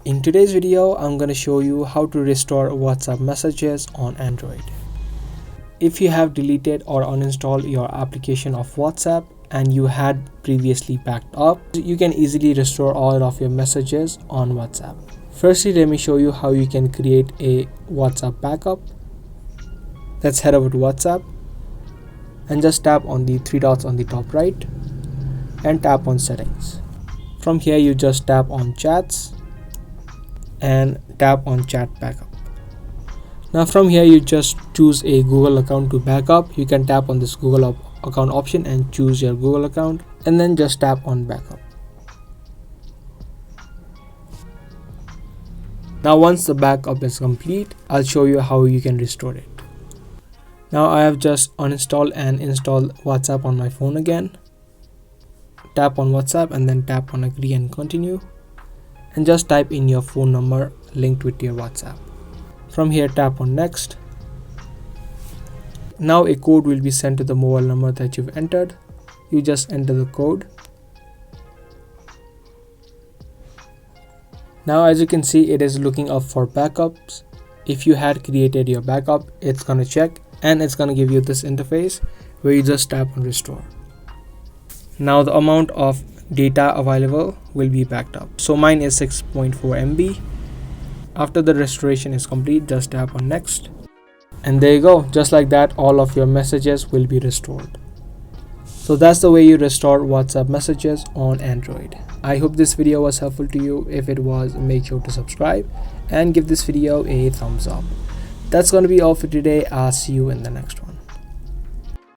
In today's video, I'm going to show you how to restore WhatsApp messages on Android. If you have deleted or uninstalled your application of WhatsApp and you had previously backed up, you can easily restore all of your messages on WhatsApp. Firstly, let me show you how you can create a WhatsApp backup. Let's head over to WhatsApp and just tap on the three dots on the top right and tap on settings. From here, you just tap on chats and tap on chat backup. Now from here, you just choose a Google account to backup. You can tap on this Google account option and choose your Google account and then just tap on backup. Now once the backup is complete, I'll show you how you can restore it. Now I have just uninstalled and installed WhatsApp on my phone again. Tap on WhatsApp and then tap on agree and continue, and just type in your phone number linked with your WhatsApp. From here, tap on next. Now a code will be sent to the mobile number that you've entered. You just enter the code. Now as you can see, it is looking up for backups. If you had created your backup, it's gonna check and it's gonna give you this interface where you just tap on restore. Now the amount of data available will be backed up. So mine is 6.4 MB. After the restoration is complete, just tap on next. And there you go. Just like that, all of your messages will be restored. So that's the way you restore WhatsApp messages on Android. I hope this video was helpful to you. If it was, make sure to subscribe and give this video a thumbs up. That's going to be all for today. I'll see you in the next one.